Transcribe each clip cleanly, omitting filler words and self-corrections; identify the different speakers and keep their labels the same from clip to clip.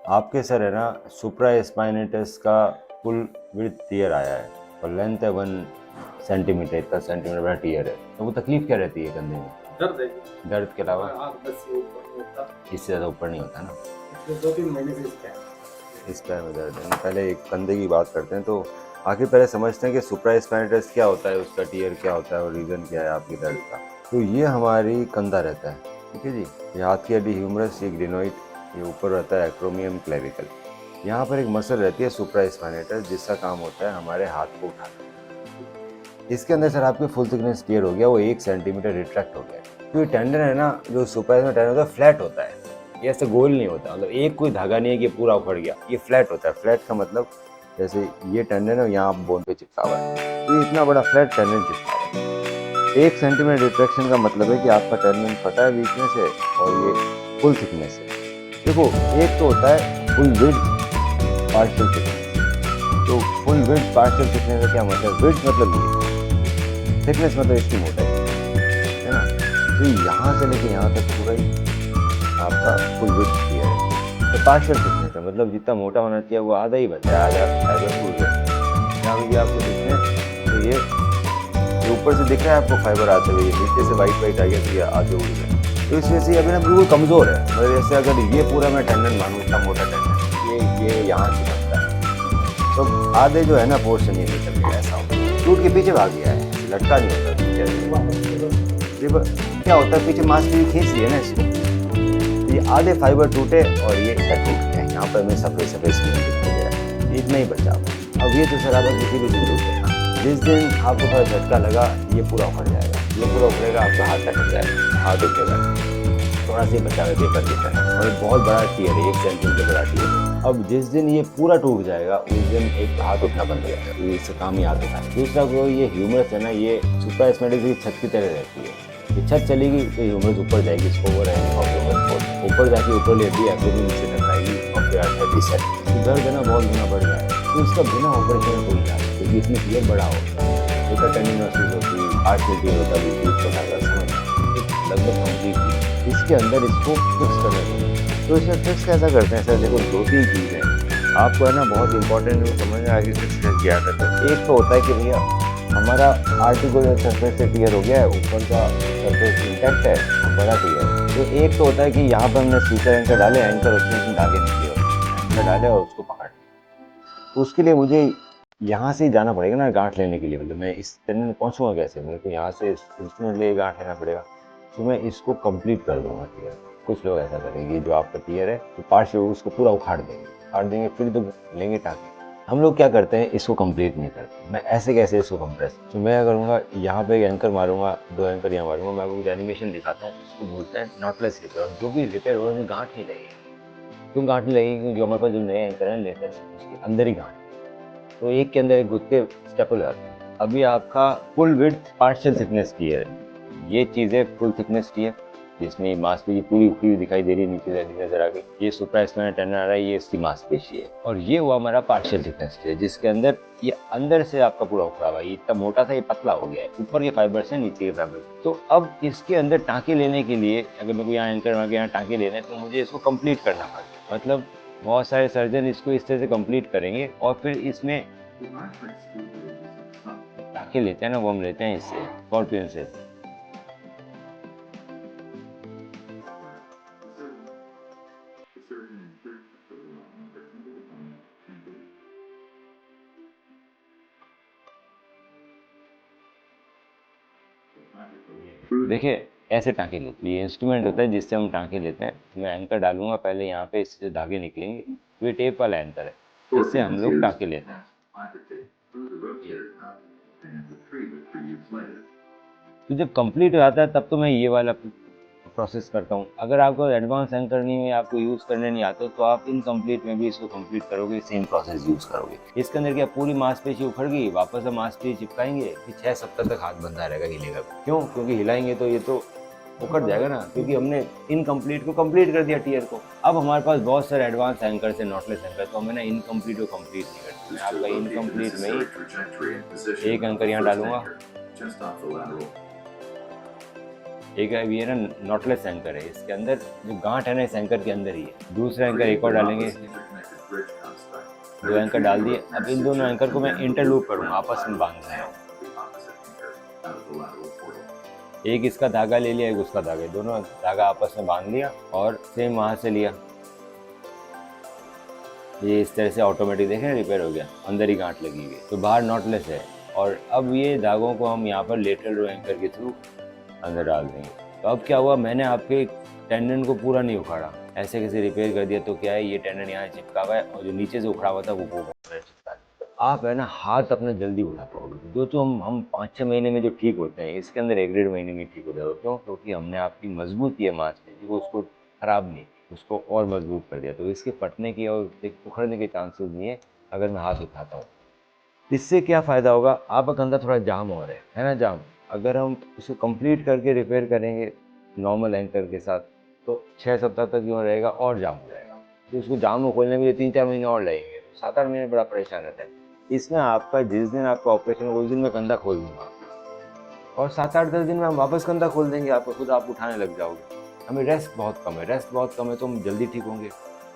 Speaker 1: आपके सर है ना सुप्रा स्पाइनेटस का फुल विड्थ टीयर आया है और लेंथ है 1 सेंटीमीटर, इतना सेंटीमीटर बड़ा टीयर है। तो वो तकलीफ क्या रहती है कंधे में?
Speaker 2: दर्द है।
Speaker 1: दर्द के अलावा
Speaker 2: आँख बस से ऊपर नहीं होता।
Speaker 1: इससे ज़्यादा ऊपर नहीं होता ना।
Speaker 2: पिछले 2-3 महीने से इसका है।
Speaker 1: इस पैर में दर्द है। पहले एक कंधे की बात करते हैं, तो आखिर पहले समझते हैं कि सुप्रा स्पाइनेटस क्या होता है, उसका टीयर क्या होता है और रीज़न क्या है आपकी दर्द का। तो ये हमारी कंधा रहता है, ठीक है जी। ये हाथ की हड्डी ह्यूमरस, ये ग्रेनोइड, ये ऊपर रहता है एक्रोमियम क्लेविकल। यहाँ पर एक मसल रहती है सुप्रा स्पाइनेटस, जिसका काम होता है हमारे हाथ को उठाना। इसके अंदर सर आपके फुल थिकनेस टीयर हो गया, वो 1 सेंटीमीटर रिट्रैक्ट हो गया। तो ये टेंडन है ना, जो सुप्रा में टेंडन होता है, फ्लैट होता है। ये ऐसे गोल नहीं होता, मतलब एक कोई धागा नहीं है कि पूरा उखड़ गया। ये फ्लैट होता है। फ्लैट का मतलब जैसे ये टेंडन है, यहाँ बोन पे चिपका हुआ है, तो इतना बड़ा फ्लैट टेंडन चिपका हुआ है। 1 सेंटीमीटर रिट्रैक्शन का मतलब है कि आपका टेंडन फटा है वीकनेस है और ये फुल थिकनेस है। देखो, एक तो होता है फुल विड्थ, पार्शियल थिकनेस। तो फुल विड्थ पार्शियल थिकनेस का क्या मतलब? विड्थ मतलब ये, थिकनेस मतलब इसकी मोटाई, है ना। तो यहाँ से लेके यहाँ तक पूरा ही आपका फुल विड्थ टीयर है। तो पार्शियल थिकनेस है, मतलब जितना मोटा होना चाहिए वो आधा ही बचा है, आधा फाइबर फुल गया। यहाँ पे भी आपको थिकनेस, तो ये ऊपर से दिख रहा है आपको फाइबर आते हुए, नीचे से वाइट वाइट आ गया, तो ये आगे उड़ गया। तो इस वजह से अभी ना बिल्कुल कमज़ोर है। मतलब जैसे अगर ये पूरा मैं टेंडन मानूँ, इतना मोटा टेंडन, ये यहाँ चिपकता है, तो आधे जो है ना पोर्शन ये निकल गया, ऐसा होगा। टूट के पीछे भाग गया है, लटका नहीं होता क्या होता है, पीछे मांसपेशी खींच रही है ना इसको, ये आधे फाइबर टूटे और ये टूट गया। यहाँ पर मैं सफेद सफेद दिखाई दे रहा है, इतना ही बचा। अब ये तो सर आप किसी भी दिन टूटे ना, जिस दिन आपको थोड़ा झटका लगा ये पूरा उखड़ जाएगा, ये पूरा उखड़ेगा, आपका हाथ लटक जाएगा, हाथ उठेगा, थोड़ा सा ही बचा है पेपर की तरह, और बहुत बड़ा टीयर है, 1 सेंटीमीटर बड़ा टीयर। अब जिस दिन ये पूरा टूट जाएगा उस दिन एक हाथ उठना बंद हो जाएगा, तो इससे काम ही हाथ उठा। दूसरा को ये ह्यूमरस है ना, ये सुप्रा स्पाइनेटस की छत की तरह रहती है। ये छत चलेगी तो ह्यूमरस ऊपर जाएगी, इसको ओवर ऊपर जाके ऊपर लेती है, फिर नीचे टकराएगी और फिर आगे सेट। दर्द है ना बहुत गुना बढ़ जाएगा। तो इसका बिना ऑपरेशन कोई इलाज, क्योंकि इसमें टीयर बड़ा होता है, इसका टेंडिनोसिस होती है, आर्टिकल टीयर होता है, लगभग कंप्लीट। इसके अंदर इसको फिक्स करना चाहिए। तो इसे फिक्स कैसा करते हैं सर? देखो, 2-3 चीज़ें आपको है ना बहुत इंपॉर्टेंट समझ में आगे फिक्स कैसे किया जाता है। एक तो होता है कि भैया हमारा आर्टिकुलर सरफेस से टीयर हो गया है, ऊपर का सरफेस इंटैक्ट है, बड़ा टीयर है। तो एक तो होता है कि यहाँ पर हमने स्पीकर एंकर डाले, एंकर उसमें धागे निकले हो, एंकर डाले और उसको पकड़। तो उसके लिए मुझे यहाँ से जाना पड़ेगा ना गांठ लेने के लिए। मतलब मैं इस टेंडन में पहुँचूँगा कैसे? मेरे को यहाँ से इंस्ट्रूमेंट लिए गांठ लेना पड़ेगा। तो मैं इसको कंप्लीट कर दूंगा टीयर। कुछ लोग ऐसा करेंगे, जो आपका टीयर है तो पार्ट उसको पूरा उखाड़ देंगे फिर तो लेंगे टाँके। हम लोग क्या करते हैं, इसको कंप्लीट नहीं करते। मैं ऐसे कैसे इसको कंप्रेस, तो मैं करूँगा यहाँ पे एक एंकर मारूंगा, 2 एंकर यहाँ मारूंगा। मैं आपको एनिमेशन दिखाता हूँ, इसको बोलते हैं नॉटलेस रिपेयर। जो भी रिपेयर हो रहा है गांठ नहीं लगेगी। क्यों गांठ नहीं लगेगी? क्योंकि हमारे पास जो नए एंकर है लेते हैं उसके अंदर ही गांठ, तो एक के अंदर एक घुस के स्टेपल हो जाता है। अभी आपका फुल विड्थ पार्शियल थिकनेस की है, ये चीज़ें फुल थिकनेस की है, जिसमें मांसपेशी पूरी उखड़ी हुई दिखाई दे रही है, नीचे से नजर आ गई। ये सुप्रा स्पाइनल टेंडन आ रहा है, ये इसकी मांसपेशी है। और ये हुआ हमारा पार्शियल थिकनेस की है, जिसके अंदर ये अंदर से आपका पूरा उखड़ा हुआ है। ये इतना मोटा था, ये पतला हो गया है, ऊपर के फाइबर से नीचे के फाइबर। तो अब इसके अंदर टाँके लेने के लिए, अगर मेरे को यहाँ एंकर मार के यहाँ टाँके लेने हैं, तो मुझे इसको कंप्लीट करना पड़ेगा। मतलब बहुत सारे सर्जन इसको इस तरह से कंप्लीट करेंगे और फिर इसमें टाँके लेते हैं ना, वो हम लेते हैं इससे, स्कॉर्पियन से। देखिए, ऐसे टाँके लेते हैं, ये इंस्ट्रूमेंट होता है जिससे हम टाँके लेते हैं। मैं एंकर डालूंगा पहले, यहाँ पे इससे धागे निकलेंगे, तो ये टेप वाला एंकर है, इससे हम लोग टाँके लेते हैं। तो जब कंप्लीट हो जाता है तब तो मैं ये वाला प्रोसेस करता हूँ। अगर आपको एडवांस एंकर नहीं है, आपको यूज़ करने नहीं आता, तो आप इनकम्प्लीट में भी इसको कंप्लीट करोगे, सेम प्रोसेस यूज़ करोगे। इसके अंदर क्या पूरी मांसपेशी उखड़ गई, वापस हम मांसपेशी चिपकाएंगे, फिर 6 सप्ताह तक हाथ बंधा रहेगा, हिलेगा। क्यों? क्योंकि हिलाएंगे तो ये तो उखड़ जाएगा ना, क्योंकि हमने इनकम्प्लीट को कंप्लीट कर दिया टीयर को। अब हमारे पास बहुत सारे एडवांस एंकर से नॉटलेस एंकर, तो हमें ना इनकम्प्लीट को कंप्लीट नहीं करते। मैं आपका इनकम्प्लीट में ही एक एंकर यहाँ डालूंगा, एक है ये ना नॉटलेस एंकर है, इसके अंदर जो गांठ है ना इस एंकर के अंदर ही है। दूसरा एंकर एक और डालेंगे, 2 एंकर डाल दिए। अब इन दोनों एंकर को मैं इंटरलूप करूँगा, आपस में बांध दूंगा। एक इसका धागा ले लिया, एक उसका धागा, दोनों धागा आपस में बांध लिया और सेम वहाँ से लिया। ये इस तरह से ऑटोमेटिक देखें रिपेयर हो गया, अंदर ही गांठ लगी हुई है, तो बाहर नॉटलेस है। और अब ये धागों को हम यहाँ पर लेटरल रो एंकर के थ्रू अंदर डाल देंगे। तो अब क्या हुआ, मैंने आपके टेंडन को पूरा नहीं उखाड़ा, ऐसे कैसे रिपेयर कर दिया। तो क्या है, ये टेंडन यहाँ चिपका हुआ है और जो नीचे से उखड़ा हुआ था वो चिपका है। आप है ना हाथ अपना जल्दी बढ़ा पाओगे। जो तो हम 5-6 महीने में जो ठीक होते हैं, इसके अंदर 1-1.5 महीने में ठीक हो जाएगा। क्यों? क्योंकि हमने आपकी मजबूती है मांसपेशी को, उसको खराब नहीं, उसको और मजबूत कर दिया। तो इसके फटने की और उखड़ने के चांसेस नहीं है अगर मैं हाथ उठाता हूँ। इससे क्या फ़ायदा होगा, आपका कंधा थोड़ा जाम हो रहा है ना, जाम। अगर हम इसको कंप्लीट करके रिपेयर करेंगे नॉर्मल एंकर के साथ, तो 6 सप्ताह तक यूँ रहेगा और जाम हो जाएगा। तो इसको जाम को खोलने में 3-4 महीने और लगेंगे, 7-8 महीने बड़ा परेशान रहता है। इसमें आपका जिस दिन आपका ऑपरेशन हो उस दिन मैं कंधा खोल दूँगा और 7-8-10 दिन में हम वापस कंधा खोल देंगे, आपको खुद आप उठाने लग जाओगे। हमें रेस्ट बहुत कम है, रेस्ट बहुत कम है तो हम जल्दी ठीक होंगे,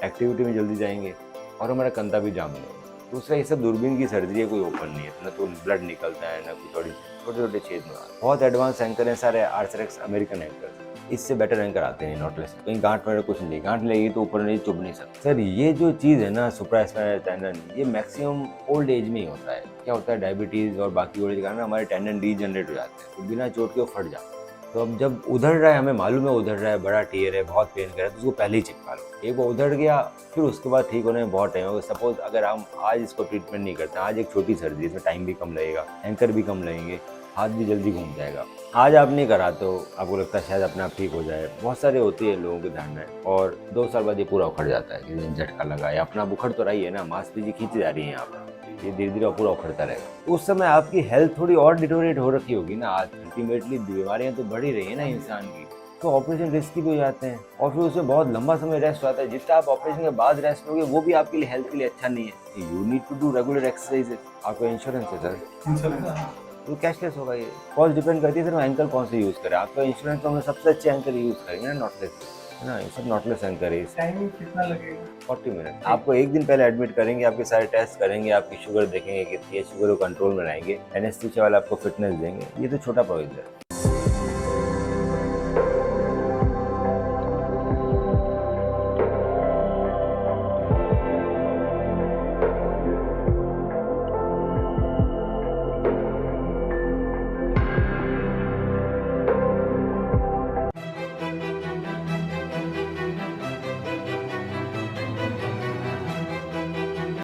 Speaker 1: एक्टिविटी में जल्दी जाएंगे और हमारा कंधा भी जाम नहीं होगा। दूसरा, ये सब दूरबीन की सर्जरी है, कोई ओपन नहीं है, ना तो ब्लड निकलता है, ना कोई छोटे छोटे छेद में। बहुत एडवांस एंकर हैं सारे, आर्थरेक्स अमेरिकन एंकर, इससे बेटर एंकर आते हैं नॉटलेस। कहीं गांठ वगैरह कुछ नहीं, गांठ लगेगी तो ऊपर नहीं चुभ नहीं सकता। सर ये जो चीज़ है ना सुप्रास्पाइनल टेंडन, ये मैक्सिमम ओल्ड एज में ही होता है। क्या होता है, डायबिटीज़ और बाकी ओल्ड एज के कारण हमारे टेंडन डीजनरेट हो जाते हैं, तो बिना चोट के वो फट जाते हैं। तो अब जब उधड़ रहा है, हमें मालूम है उधड़ रहा है, बड़ा टीयर है, बहुत पेन कर रहा है, तो उसको पहले ही चिपका लो। एक बार उधड़ गया फिर उसके बाद ठीक होने में बहुत टाइम होगा। सपोज अगर हम आज इसको ट्रीटमेंट नहीं करते, आज एक छोटी सर्जरी, इसमें टाइम भी कम लगेगा, एंकर भी कम लगेंगे, हाथ भी जल्दी घूम जाएगा। आज आप नहीं कराते हो, आपको लगता है शायद अपने आप ठीक हो जाए, बहुत सारे होती है लोगों के धारणा है, और 2 साल बाद ये पूरा उखड़ जाता है कि झटका लगा है। अपना उखड़ तो रही है ना, मांसपेशी खींच जा रही है यहाँ पर, ये धीरे धीरे पूरा उखड़ता रहेगा। उस समय आपकी हेल्थ थोड़ी और डिटोरेट हो रखी होगी ना। आज अल्टीमेटली बीमारियां तो बढ़ ही रही है ना इंसान की, तो ऑपरेशन रिस्की भी हो जाते हैं और फिर उसमें बहुत लंबा समय रेस्ट आता है। जितना आप ऑपरेशन के बाद रेस्ट लोगे वो भी आपके लिए हेल्थ के लिए अच्छा नहीं है। You need to do regular exercises. आपका इंश्योरेंस है सर, तो कैशलेस होगा। ये कॉस्ट डिपेंड करती है सर एंकर कौन से यूज़ करें। आपका इंश्योरेंस तो हमें सबसे अच्छे एंकर यूज़ करेंगे ना, नॉटलेस, है ना, ये सब नॉटलेस एंकर है।
Speaker 2: टाइमिंग कितना लगेगा?
Speaker 1: 40 मिनट। आपको एक दिन पहले एडमिट करेंगे, आपके सारे टेस्ट करेंगे, आपकी शुगर देखेंगे कितनी है, शुगर को कंट्रोल में लाएंगे, एनेस्थीसिया वाला आपको फिटनेस देंगे। ये तो छोटा प्रोसीजर है।